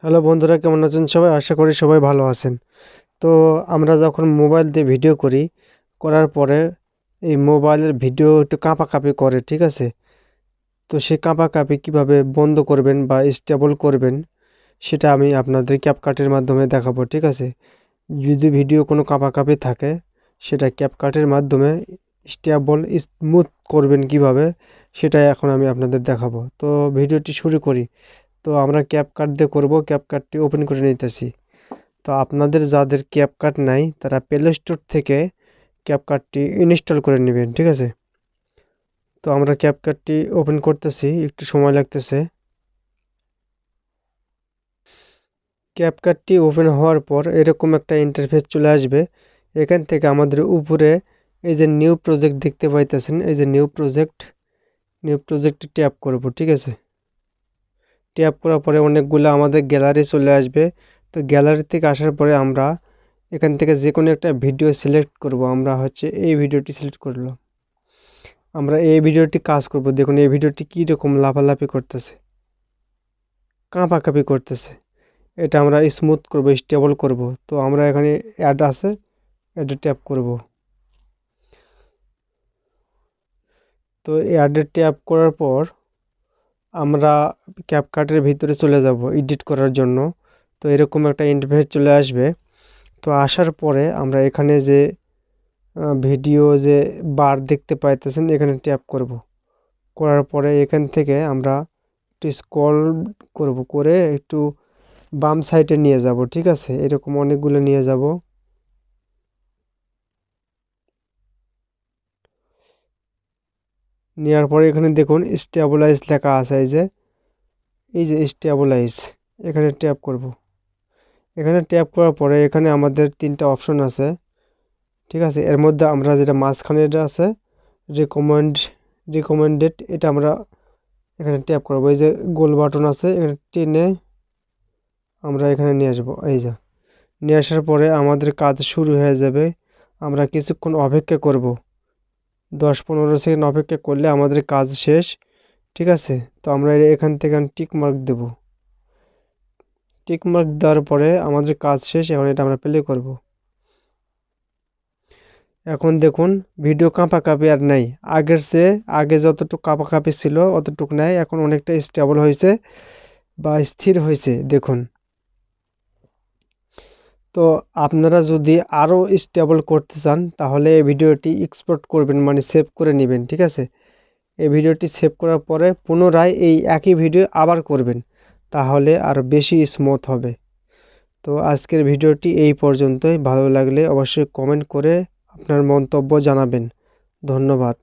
Hello বন্ধুরা, কেমন আছেন সবাই? আশা করি সবাই ভালো আছেন। তো আমরা যখন মোবাইল দিয়ে ভিডিও করার পরে এই মোবাইলের ভিডিও একটু কাঁপাকাঁপি করে, ঠিক আছে? তো সেই কাঁপাকাঁপি কীভাবে বন্ধ করবেন বা স্টেবল করবেন সেটা আমি আপনাদের ক্যাপকাটের মাধ্যমে দেখাবো, ঠিক আছে? যদি ভিডিও কোনো কাঁপাকাঁপি থাকে সেটা ক্যাপকাটের মাধ্যমে স্টেবল স্মুথ করবেন কিভাবে সেটাই এখন আমি আপনাদের দেখাবো। তো ভিডিওটি শুরু করি। তো আমরা ক্যাপকাট দিয়ে করব। ক্যাপকাটটি ওপেন করে নিতেছি। তো আপনাদের যাদের ক্যাপকাট নাই তারা প্লে স্টোর থেকে ক্যাপকাটটি ইনস্টল করে নেবেন, ঠিক আছে? তো আমরা ক্যাপকাটটি ওপেন করতেছি, একটু সময় লাগতেছে। ক্যাপকাটটি ওপেন হওয়ার পর এরকম একটা ইন্টারফেস চলে আসবে। এখান থেকে আমাদের উপরে এই যে নিউ প্রজেক্ট দেখতে পাইতেছেন, এই যে নিউ প্রজেক্টে ট্যাপ করব, ঠিক আছে? ট্যাপ করার পরে অনেকগুলো আমাদের গ্যালারি চলে আসবে। তো গ্যালারি থেকে আসার পরে আমরা এখান থেকে যে কোনো একটা ভিডিও সিলেক্ট করব। আমরা এই ভিডিওটি সিলেক্ট করলাম। আমরা এই ভিডিওটি কাজ করব। দেখুন এই ভিডিওটি কী রকম লাফালাফি করতেছে, কাঁপাকাঁপি করতেছে। এটা আমরা স্মুথ করব, স্টেবল করব। তো আমরা এখানে অ্যাড আছে, অ্যাডে ট্যাপ করব। তো অ্যাডে ট্যাপ করার পর আমরা ক্যাপকাটের ভিতরে চলে যাব এডিট করার জন্য। তো এরকম একটা ইন্টারফেস চলে আসবে। তো আসার পরে আমরা এখানে যে ভিডিও যে বার দেখতে পাইতেছেন এখানে ট্যাপ করব। করার পরে এখান থেকে আমরা একটু স্ক্রল করব, করে একটু বাম সাইডে নিয়ে যাব, ঠিক আছে? এরকম অনেকগুলো নিয়ে যাব। নেওয়ার পরে এখানে দেখুন স্টেবিলাইজ লেখা আছে, এই যে স্টেবিলাইজ, এখানে ট্যাপ করব। এখানে ট্যাপ করার পরে এখানে আমাদের তিনটা অপশন আছে, ঠিক আছে? এর মধ্যে আমরা যেটা মাঝখানে এটা আছে রিকমেন্ডেড, এটা আমরা এখানে ট্যাপ করবো। এই যে গোল বাটন আছে, এখানে টেনে আমরা এখানে নিয়ে আসবো। এই যে নিয়ে আসার পরে আমাদের কাজ শুরু হয়ে যাবে। আমরা কিছুক্ষণ অপেক্ষা করব, 10-15 সেকেন্ড অপেক্ষা করলে আমাদের কাজ শেষ, ঠিক আছে? তো আমরা এখান থেকে টিক মার্ক দেব। টিক মার্ক দেওয়ার পরে আমাদের কাজ শেষ। এখন এটা আমরা প্লে করব। এখন দেখুন ভিডিও কাঁপাকাঁপি আর নাই। আগে যতটুকু কাঁপাকাঁপি ছিল অতটুকু নাই, এখন অনেকটা স্টেবল হয়েছে বা স্থির হয়েছে, দেখুন। তো আপনারা যদি আরও স্টেবল করতে চান তাহলে এই ভিডিওটি এক্সপোর্ট করবেন, মানে সেভ করে নেবেন, ঠিক আছে? এই ভিডিওটি সেভ করার পরে পুনরায় এই একই ভিডিও আবার করবেন, তাহলে আরও বেশি স্মুথ হবে। তো আজকের ভিডিওটি এই পর্যন্তই। ভালো লাগলে অবশ্যই কমেন্ট করে আপনার মন্তব্য জানাবেন। ধন্যবাদ।